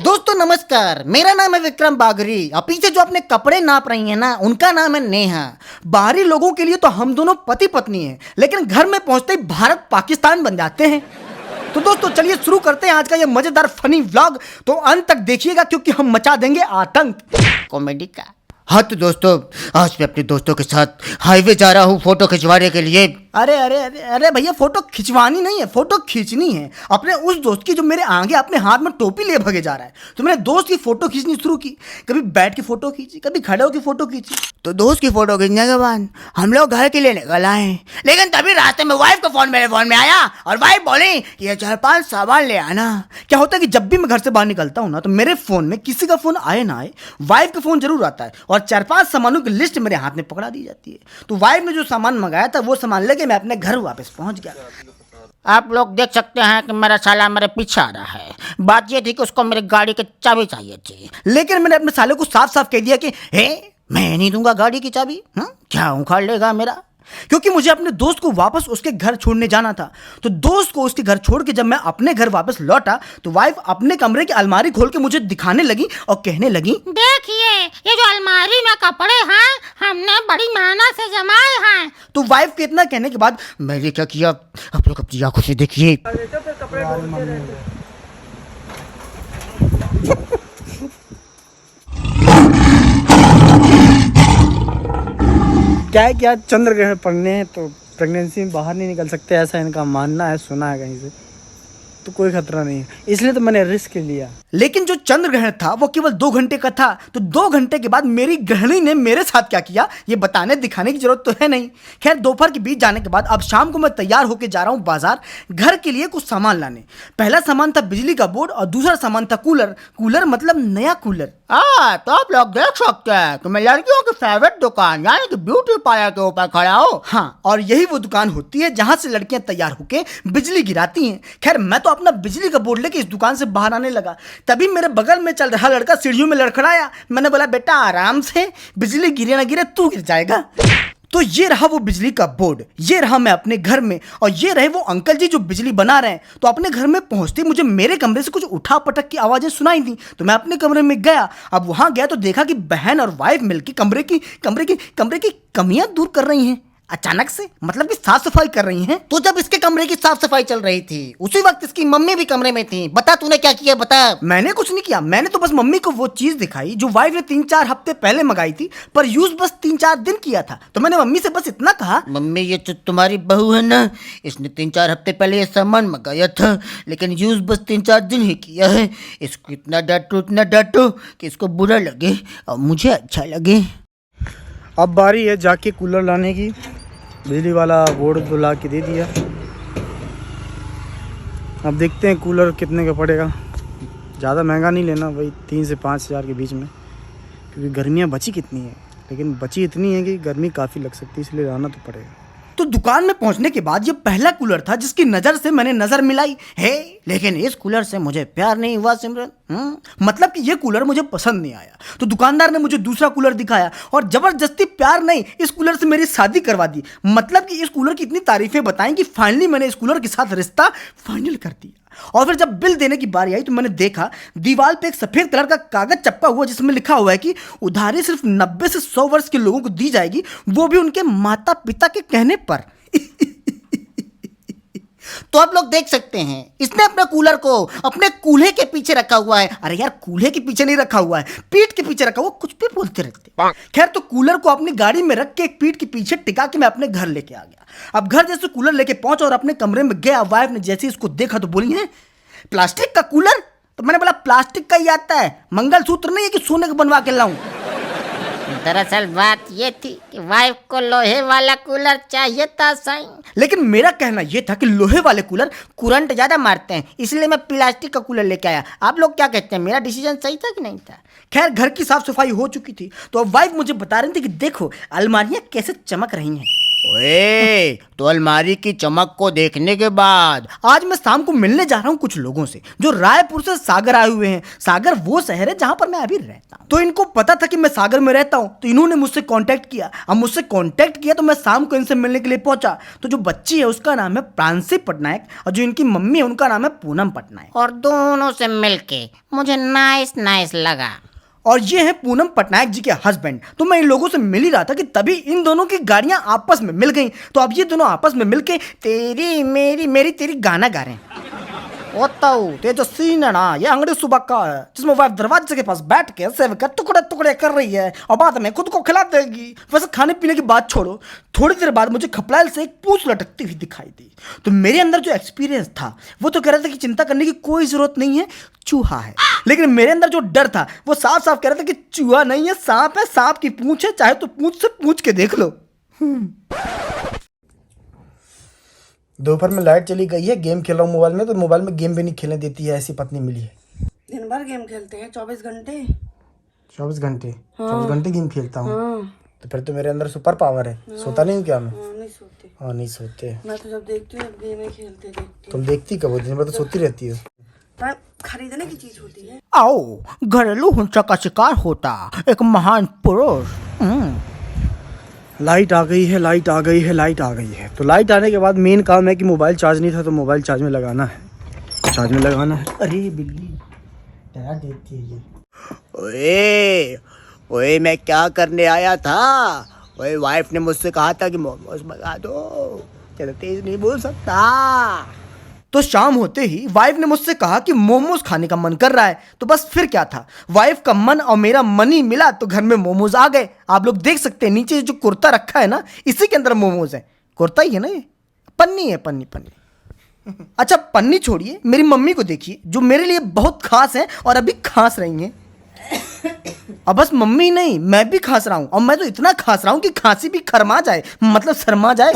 दोस्तों नमस्कार, मेरा नाम है विक्रम बागरी और पीछे जो अपने कपड़े नाप रही हैं ना, उनका नाम है नेहा। बाहरी लोगों के लिए तो हम दोनों पति पत्नी हैं, लेकिन घर में पहुंचते ही भारत पाकिस्तान बन जाते हैं। तो दोस्तों चलिए शुरू करते हैं आज का ये मजेदार फनी व्लॉग। तो अंत तक देखिएगा क्योंकि हम मचा देंगे आतंक कॉमेडी का। हाँ तो दोस्तों, आज मैं अपने दोस्तों के साथ हाईवे जा रहा हूँ फोटो खिंचवाने के लिए। अरे अरे अरे अरे भैया, फोटो खिंचवानी नहीं है, फोटो खींचनी है अपने उस दोस्त की जो मेरे आगे अपने हाथ में टोपी लिए भगे जा रहा है। तो मैंने दोस्त की फोटो खींचनी शुरू की, कभी बैठ के फोटो खींची, कभी खड़े होकर फोटो खींची। तो दोस्त की फोटो खींचने के बाद हम लोग घर के लिए निकल आए, लेकिन तभी रास्ते में वाइफ का फोन मेरे फोन में आया और वाइफ बोली ये 4-5 सामान ले आना। क्या होता है कि जब भी मैं घर से बाहर निकलता हूँ ना, तो मेरे फोन में किसी का फोन आए ना आए, वाइफ का फोन जरूर आता है और 4-5 सामानों की लिस्ट मेरे हाथ में पकड़ा दी जाती है। तो वाइफ ने जो सामान मंगाया था वो सामान लेके मैं अपने घर वापस पहुंच गया। आप लोग देख सकते हैं कि मेरा साला मेरे पीछे आ रहा है। बात ये थी कि उसको मेरी गाड़ी की चाबी चाहिए थी, लेकिन मैंने अपने साले को साफ साफ कह दिया कि हे, मैं नहीं दूंगा गाड़ी की चाबी। क्या उखाड़ लेगा मेरा, क्योंकि मुझे अपने दोस्त को वापस उसके घर छोड़ने जाना था। तो दोस्त को उसके घर छोड़ के जब मैं अपने घर वापस लौटा तो वाइफ अपने कमरे की अलमारी खोल के मुझे दिखाने लगी और कहने लगी, देखिए ये जो अलमारी में कपड़े हैं हमने बड़ी मेहनत से जमाए हैं। तो वाइफ के इतना कहने के बाद मैंने क्या किया, आप लोग अपनी आंखों से देखिए। क्या है कि आज चंद्र ग्रहण पड़ने हैं तो प्रेगनेंसी में बाहर नहीं निकल सकते, ऐसा इनका मानना है, सुना है कहीं से। तो कोई खतरा नहीं है, इसलिए तो मैंने रिस्क लिया। लेकिन जो चंद्र ग्रहण था वो केवल 2 घंटे का था। तो 2 घंटे के बाद मेरी गृहिणी ने मेरे साथ क्या किया ये बताने दिखाने की जरूरत तो है नहीं। खैर दोपहर के बीच जाने के बाद अब शाम को मैं तैयार होकर जा रहा हूँ बाजार घर के लिए कुछ सामान लाने। पहला सामान था बिजली का बोर्ड और दूसरा सामान था कूलर मतलब नया कूलर। तो आप लोग देख सकते हैं कि मैं लड़कियों की फेवरेट दुकान यानी कि ब्यूटी पार्लर के ऊपर खड़ा हूँ। हाँ, और यही वो दुकान होती है जहां से लड़कियां तैयार होके बिजली गिराती हैं। खैर मैं तो अपना बिजली का बोर्ड लेके इस दुकान से बाहर आने लगा, तभी मेरे बगल में चल रहा लड़का सीढ़ियों में लड़खड़ाया। मैंने बोला बेटा आराम से, बिजली गिरे ना गिरे तू गिर जाएगा। तो ये रहा वो बिजली का बोर्ड, ये रहा मैं अपने घर में और ये रहे वो अंकल जी जो बिजली बना रहे हैं। तो अपने घर में पहुंचते मुझे मेरे कमरे से कुछ उठा पटक की आवाजें सुनाई दी। तो मैं अपने कमरे में गया। अब वहां गया तो देखा कि बहन और वाइफ मिलकर कमरे की कमियां दूर कर रही हैं। अचानक से मतलब कि साफ सफाई कर रही हैं। तो जब इसके कमरे की साफ सफाई चल रही थी उसी वक्त इसकी मम्मी भी कमरे में थी। बता तूने क्या किया, बता। मैंने कुछ नहीं किया, मैंने तो बस मम्मी को वो चीज दिखाई जो वाइफ ने 3-4 हफ्ते पहले मंगाई थी, पर यूज बस 3-4 दिन किया था। तो मैंने मम्मी से बस इतना कहा, मम्मी ये तो तुम्हारी बहू है ना, इसने 3-4 हफ्ते पहले ये सामान मंगाया था लेकिन यूज बस 3-4 दिन ही किया है। इसको इतना डांटो कि इसको बुरा लगे और मुझे अच्छा लगे। अब बारी है जाके कूलर लाने की। बिजली वाला बोर्ड तो ला के दे दिया। अब देखते हैं कूलर कितने का पड़ेगा। ज़्यादा महंगा नहीं लेना भाई, 3 से 5 हज़ार के बीच में, क्योंकि गर्मियाँ बची कितनी है, लेकिन बची इतनी है कि गर्मी काफ़ी लग सकती है, इसलिए लाना तो पड़ेगा। तो दुकान में पहुंचने के बाद ये पहला कूलर था जिसकी नजर से मैंने नजर मिलाई है, लेकिन इस कूलर से मुझे प्यार नहीं हुआ सिमरन। मतलब कि ये कूलर मुझे पसंद नहीं आया। तो दुकानदार ने मुझे दूसरा कूलर दिखाया और जबरदस्ती प्यार नहीं, इस कूलर से मेरी शादी करवा दी। मतलब कि इस कूलर की इतनी तारीफें बताई कि फाइनली मैंने इस कूलर के साथ रिश्ता फाइनल कर दिया। और फिर जब बिल देने की बारी आई तो मैंने देखा दीवार पे एक सफेद कलर का कागज चिपका हुआ जिसमें लिखा हुआ है कि उधारी सिर्फ 90 से 100 वर्ष के लोगों को दी जाएगी, वो भी उनके माता पिता के कहने पर। तो आप लोग देख सकते हैं इसने अपने कूलर को अपने कूल्हे के पीछे रखा हुआ है। अरे यार कूल्हे के पीछे नहीं रखा हुआ है, पीठ के पीछे रखा हुआ, कुछ भी बोलते रहते। खैर तो कूलर को अपनी गाड़ी में रख के एक पीठ के पीछे टिका के मैं अपने घर लेके आ गया। अब घर जैसे कूलर लेके पहुंचा और अपने कमरे में गया, वाइफ ने जैसे इसको देखा तो बोली है प्लास्टिक का कूलर। तो मैंने बोला प्लास्टिक का ही आता है, मंगलसूत्र नहीं है कि सोने का बनवा के लाऊं। दरअसल बात ये थी कि वाइफ को लोहे वाला कूलर चाहिए था सही, लेकिन मेरा कहना यह था कि लोहे वाले कूलर करंट ज्यादा मारते हैं, इसलिए मैं प्लास्टिक का कूलर लेके आया। आप लोग क्या कहते हैं, मेरा डिसीजन सही था कि नहीं था? खैर घर की साफ सफाई हो चुकी थी तो अब वाइफ मुझे बता रही थी कि देखो अलमारियां कैसे चमक रही हैं। ओए, तो अलमारी की चमक को देखने के बाद आज मैं शाम को मिलने जा रहा हूँ कुछ लोगों से जो रायपुर से सागर आए हुए हैं। सागर वो शहर है जहाँ पर मैं अभी रहता हूँ। तो इनको पता था कि मैं सागर में रहता हूँ, तो इन्होंने मुझसे कांटेक्ट किया। अब मुझसे कांटेक्ट किया तो मैं शाम को इनसे मिलने के लिए पहुंचा। तो जो बच्ची है उसका नाम है प्रांसी पटनायक और जो इनकी मम्मी है उनका नाम है पूनम पटनायक। और दोनों से मिलके मुझे नाइस नाइस लगा। और ये है पूनम पटनायक जी के हस्बैंड। तो मैं इन लोगों से मिल ही रहा था कि तभी इन दोनों की गाड़ियां आपस में मिल गईं। तो अब ये दोनों आपस में मिलके तेरी मेरी मेरी तेरी गाना गा रहे हैं। ओताऊ ते जो सीन है ना, ये अंगड़ी सुबह का है जिसमें वाइफ दरवाजे के पास बैठ के सेव के टुकड़े टुकड़े कर रही है और बाद में खुद को खिला देगी। वैसे खाने पीने की बात छोड़ो, थोड़ी देर बाद मुझे खपड़ाइल से एक पूंछ लटकती हुई दिखाई दी। तो मेरे अंदर जो एक्सपीरियंस था वो तो कह रहा था कि चिंता करने की कोई जरूरत नहीं है, चूहा है। लेकिन मेरे अंदर जो डर था वो साफ साफ कह रहा था कि चूहा नहीं है, सांप है, सांप की पूंछ है, चाहे तो पूंछ से पूछ के देख लो। दोपहर में लाइट चली गई है, गेम खेल रहा हूँ मोबाइल में, तो मोबाइल में गेम भी नहीं खेलने देती है, ऐसी पत्नी मिली है। दिन भर गेम खेलते हैं 24 घंटे। 24 घंटे? हाँ। 24 घंटे गेम खेलता हूँ? हाँ। तो फिर तो मेरे अंदर सुपर पावर है। सोता नहीं हूँ क्या मैं? हाँ, नहीं सोते। हाँ, नहीं सोते। मैं तो जब देखती हूँ जब गेम ही खेलते देखती तुम देखती कब हो? दिन भर तो सोती रहती हो। हूँ। खरीदने की चीज होती है। आओ, घरेलू हिंसा का शिकार होता एक महान पुरुष। लाइट आ गई है, लाइट आ गई है, लाइट आ गई है। तो लाइट आने के बाद मेन काम है कि मोबाइल चार्ज नहीं था तो मोबाइल चार्ज में लगाना है। चार्ज में लगाना है। अरे बिल्ली डरा देती है ये। ओए ओए, मैं क्या करने आया था? ओए, वाइफ ने मुझसे कहा था कि मोमोज मंगा दो। ज़्यादा तेज नहीं बोल सकता। तो शाम होते ही वाइफ ने मुझसे कहा कि मोमोज खाने का मन कर रहा है। तो बस फिर क्या था, वाइफ का मन और मेरा मन ही मिला तो घर में मोमोज आ गए। आप लोग देख सकते हैं नीचे जो कुर्ता रखा है ना, इसी के अंदर मोमोज है। कुर्ता ही है ना, ये पन्नी है, पन्नी पन्नी। अच्छा पन्नी छोड़िए, मेरी मम्मी को देखिए जो मेरे लिए बहुत खास है और अभी खांस रही हैं। अब बस मम्मी नहीं, मैं भी खांस रहा हूँ और मैं तो इतना खांस रहा हूँ कि खांसी भी खरमा जाए, मतलब शर्मा जाए।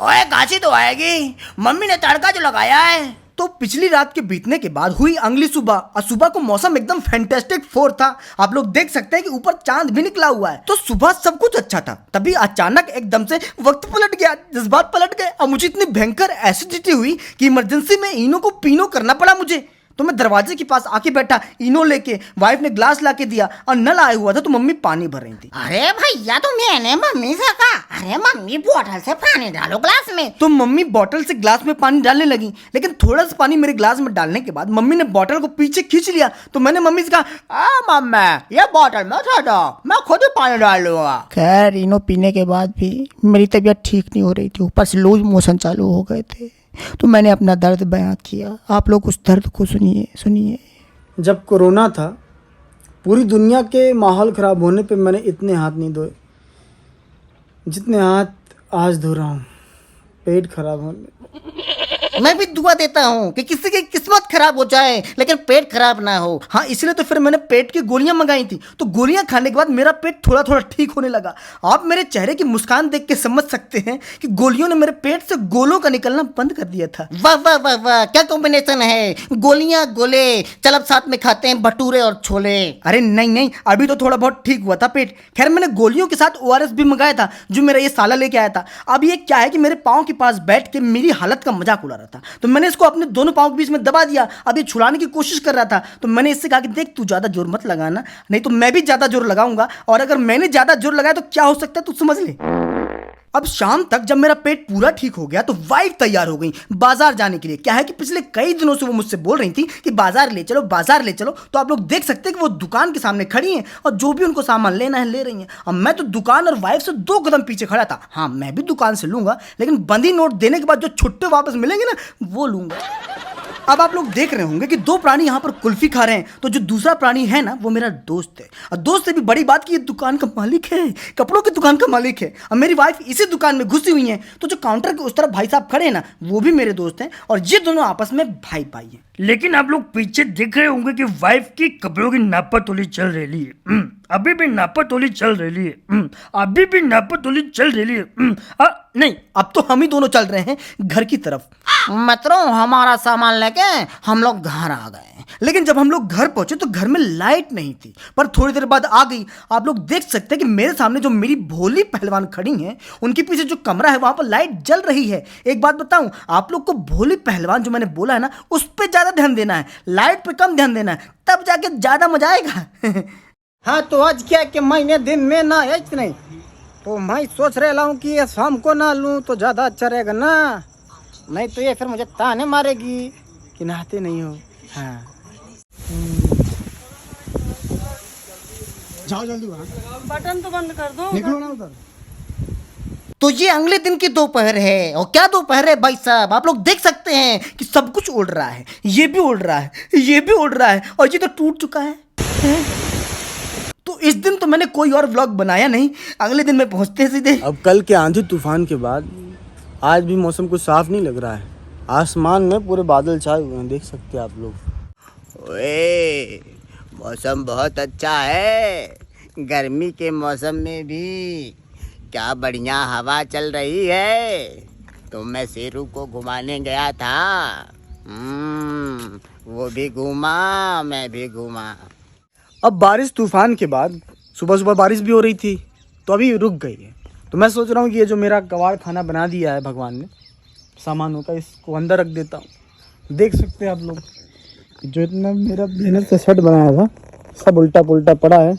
ओए, खांसी तो आएगी, मम्मी ने तड़का जो लगाया है। तो पिछली रात के बीतने के बाद हुई अगली सुबह और सुबह को मौसम एकदम फैंटास्टिक 4 था। आप लोग देख सकते हैं कि ऊपर चांद भी निकला हुआ है। तो सुबह सब कुछ अच्छा था, तभी अचानक एकदम से वक्त पलट गया, जज्बात पलट गए और मुझे इतनी भयंकर एसिडिटी हुई कि इमरजेंसी में इनो को पीनो करना पड़ा मुझे। तो मैं दरवाजे के पास आके बैठा, इनो लेके, वाइफ ने ग्लास लाके दिया और नल आया हुआ था तो मम्मी पानी भर रही थी। अरे भैया, तो मैंने मम्मी से कहा, अरे मम्मी बोतल से पानी डालो ग्लास में। तो मम्मी बोतल से ग्लास में पानी डालने लगी, लेकिन थोड़ा सा पानी मेरे ग्लास में डालने के बाद मम्मी ने बोतल को पीछे खींच लिया। तो मैंने मम्मी से कहा, मम्मी ये बोतल मत हटाओ, मैं खुद ही पानी डाल लूंगा। खैर इनो पीने के बाद भी मेरी तबीयत ठीक नहीं हो रही थी, ऊपर से लूज मोशन चालू हो गए थे। तो मैंने अपना दर्द बयां किया, आप लोग उस दर्द को सुनिए सुनिए। जब कोरोना था, पूरी दुनिया के माहौल ख़राब होने पे मैंने इतने हाथ नहीं धोए जितने हाथ आज धो रहा हूँ। पेट खराब होने। मैं भी दुआ देता हूँ कि किसी की किस्मत खराब हो जाए लेकिन पेट खराब ना हो। हाँ, इसलिए तो फिर मैंने पेट की गोलियां मंगाई थी। तो गोलियां खाने के बाद मेरा पेट थोड़ा थोड़ा ठीक होने लगा। आप मेरे चेहरे की मुस्कान देख के समझ सकते हैं कि गोलियों ने मेरे पेट से गोलों का निकलना बंद कर दिया था। वाह वाह वाह वाह, क्या कॉम्बिनेशन है, गोलियां गोले। चल अब साथ में खाते हैं भटूरे और छोले। अरे नहीं नहीं, अभी तो थोड़ा बहुत ठीक हुआ था पेट। खैर मैंने गोलियों के साथ ORS भी मंगाया था जो मेरा ये साला लेके आया था। अब ये क्या है कि मेरे पाँव के पास बैठ के मेरी हालत का मजाक उड़ा रहा था, तो मैंने इसको अपने दोनों पाँव के बीच में दबा दिया। अब ये छुड़ाने की कोशिश कर रहा था, तो मैंने इससे कहा कि देख तू ज्यादा जोर मत लगाना, नहीं तो मैं भी ज्यादा जोर लगाऊंगा, और अगर मैंने ज्यादा जोर लगाया तो क्या हो सकता है तू समझ ले। अब शाम तक जब मेरा पेट पूरा ठीक हो गया तो वाइफ तैयार हो गई बाजार जाने के लिए। क्या है कि पिछले कई दिनों से वो मुझसे बोल रही थी कि बाजार ले चलो, बाजार ले चलो। तो आप लोग देख सकते हैं कि वो दुकान के सामने खड़ी हैं और जो भी उनको सामान लेना है ले रही हैं। अब मैं तो दुकान और वाइफ से 2 कदम पीछे खड़ा था। हाँ, मैं भी दुकान से लूंगा, लेकिन बंदी नोट देने के बाद जो छुट्टे वापस मिलेंगे ना, वो लूंगा। अब आप लोग देख रहे होंगे कि 2 प्राणी यहाँ पर कुल्फी खा रहे हैं। तो जो दूसरा प्राणी है ना, वो मेरा दोस्त है, और दोस्त से भी बड़ी बात कि ये दुकान का मालिक है, कपड़ों की दुकान का मालिक है। और मेरी वाइफ इसी दुकान में घुसी हुई है। तो जो काउंटर के उस तरफ भाई साहब खड़े हैं ना, वो भी मेरे दोस्त हैं, और ये दोनों आपस में भाई भाई हैं। लेकिन आप लोग पीछे देख रहे होंगे कि वाइफ की कपड़ों की नापा तोली चल रही है। अभी भी नापातोली चल रही है। अभी भी नापातोली चल रही है। नहीं, अब तो हम ही दोनों चल रहे हैं घर की तरफ। मित्रों, हमारा सामान लेके हम लोग घर आ गए। लेकिन जब हम लोग घर पहुंचे तो घर में लाइट नहीं थी, पर थोड़ी देर बाद आ गई। आप लोग देख सकते हैं कि मेरे सामने जो मेरी भोली पहलवान खड़ी हैं, उनके पीछे जो कमरा है वहां पर लाइट जल रही है। एक बात बताऊं, आप लोग को भोली पहलवान जो मैंने बोला है ना, उस पर ज्यादा ध्यान देना है, लाइट पे कम ध्यान देना है, तब जाके ज्यादा मजा आएगा। हाँ, तो आज क्या कि महीने दिन में ना है नहीं, तो मैं सोच रहा हूँ कि ये शाम को ना लूँ तो ज़्यादा अच्छा रहेगा ना, नहीं तो ये फिर मुझे ताने मारेगी कि नहाते नहीं हो। हाँ, जाओ जल्दी वहाँ, बटन तो बंद कर दो। निकलो ना उधर। तो ये अगले दिन की दोपहर है, और क्या दोपहर है भाई साहब, आप लोग देख सकते हैं कि सब कुछ उड़ रहा है, ये भी उड़ रहा है, ये भी उड़ रहा है, और ये तो टूट चुका है। तो इस दिन तो मैंने कोई और व्लॉग बनाया नहीं, अगले दिन मैं पहुंचते सीधे। अब कल के आंधी तूफान के बाद आज भी मौसम कुछ साफ नहीं लग रहा है, आसमान में पूरे बादल छाए हुए हैं, देख सकते हैं आप लोग। ओए, मौसम बहुत अच्छा है, गर्मी के मौसम में भी क्या बढ़िया हवा चल रही है। तो मैं शेरू को घुमाने गया था, वो भी घूमा, मैं भी घूमा। अब बारिश तूफान के बाद सुबह सुबह बारिश भी हो रही थी, तो अभी रुक गई है। तो मैं सोच रहा हूँ कि ये जो मेरा कबाड़ खाना बना दिया है भगवान ने सामानों का, इसको अंदर रख देता हूँ। देख सकते हैं आप लोग, जो इतना मेरा मेहनत से सेट बनाया था सब उल्टा पुल्टा पड़ा है।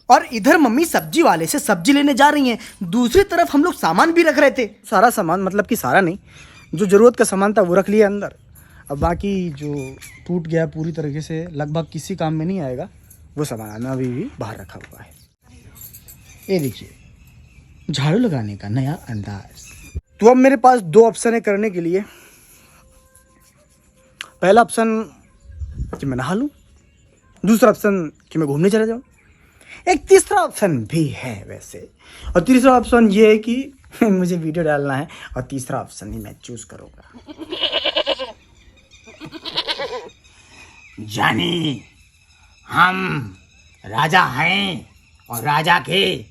और इधर मम्मी सब्जी वाले से सब्जी लेने जा रही हैं, दूसरी तरफ हम लोग सामान भी रख रहे थे। सारा सामान, मतलब कि सारा नहीं, जो ज़रूरत का सामान था वो रख लिया अंदर। अब बाकी जो टूट गया पूरी तरीके से, लगभग किसी काम में नहीं आएगा, वो सामान अभी भी बाहर रखा हुआ है। ये देखिए, झाड़ू लगाने का नया अंदाज। तो अब मेरे पास दो ऑप्शन है करने के लिए। पहला ऑप्शन कि मैं नहा लूँ, दूसरा ऑप्शन कि मैं घूमने चला जाऊँ, एक तीसरा ऑप्शन भी है वैसे, और तीसरा ऑप्शन ये है कि मुझे वीडियो डालना है, और तीसरा ऑप्शन ही मैं चूज करूँगा। जानी, हम राजा हैं और राजा के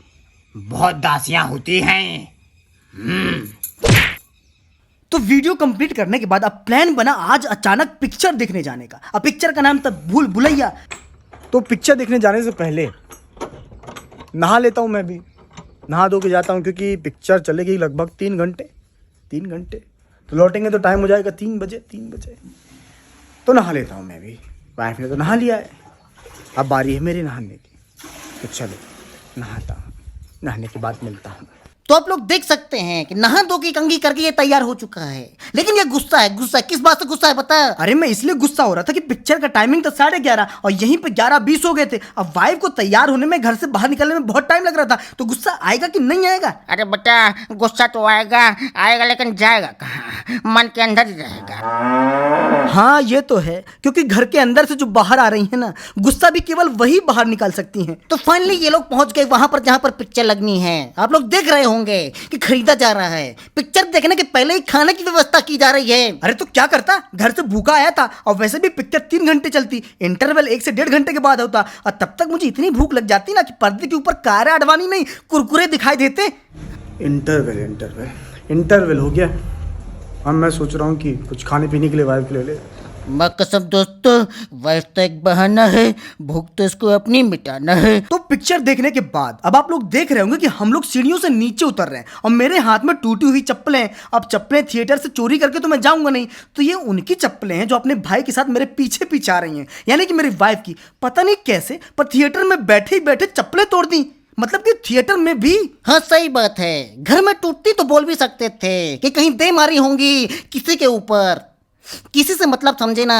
बहुत दासियां होती हैं। तो वीडियो कंप्लीट करने के बाद अब प्लान बना आज अचानक पिक्चर देखने जाने का। अब पिक्चर का नाम था भूल भुलैया। तो पिक्चर देखने जाने से पहले नहा लेता हूँ, मैं भी नहा धो के जाता हूँ, क्योंकि पिक्चर चलेगी लगभग 3 घंटे, तो लौटेंगे तो टाइम हो जाएगा 3 बजे। तो नहा लेता हूँ मैं भी, वाइफ ने तो नहा लिया है, अब बारी है मेरी नहाने की। तो चलो नहाता हूँ, नहाने के बाद मिलता हूँ। तो आप लोग देख सकते हैं कि नहा धो की कंघी करके ये तैयार हो चुका है, लेकिन ये गुस्सा है। किस बात से गुस्सा है पता है? अरे मैं इसलिए गुस्सा हो रहा था कि पिक्चर का टाइमिंग था 11:30 और यहीं पे 11:20 हो गए थे। अब वाइफ को तैयार होने में, घर से बाहर निकलने में बहुत टाइम लग रहा था, तो गुस्सा आएगा कि नहीं आएगा? अरे बेटा, गुस्सा तो आएगा लेकिन जाएगा कहाँ, मन के अंदर ही रहेगा। हाँ ये तो है, क्योंकि घर के अंदर से जो बाहर आ रही है ना, गुस्सा भी केवल वही बाहर निकाल सकती हैं। तो फाइनली ये लोग पहुंच गए वहां पर जहां पर पिक्चर लगनी है। आप लोग देख रहे होंगे कि खरीदा जा रहा है, पिक्चर देखने के पहले ही खाने की व्यवस्था की जा रही है। अरे तो क्या करता, घर से भूखा आया था, और वैसे भी पिक्चर 3 घंटे चलती, इंटरवल 1 से 1.5 घंटे के बाद होता, और तब तक मुझे इतनी भूख लग जाती ना कि पर्दे के ऊपर कारा अडवाणी नहीं, कुरकुरे दिखाई देते। इंटरवल हो गया। अब मैं सोच रहा हूँ कि कुछ खाने पीने के लिए वाइफ के लिए ले। कसम दोस्तों, वाइफ तो एक बहाना है, भूख तो इसको अपनी मिटाना है। तो पिक्चर देखने के बाद अब आप लोग देख रहे होंगे कि हम लोग सीढ़ियों से नीचे उतर रहे हैं, और मेरे हाथ में टूटी हुई चप्पलें हैं। अब चप्पलें थिएटर से चोरी करके तो मैं जाऊंगा नहीं, तो ये उनकी चप्पलें हैं जो अपने भाई के साथ मेरे पीछे आ रही हैं, यानी कि मेरी वाइफ की। पता नहीं कैसे, पर थिएटर में बैठे ही बैठे चप्पलें तोड़ दी, मतलब कि थिएटर में भी। हाँ सही बात है, घर में टूटती तो बोल भी सकते थे कि कहीं दे मारी होंगी किसी के ऊपर, किसी से मतलब समझे ना।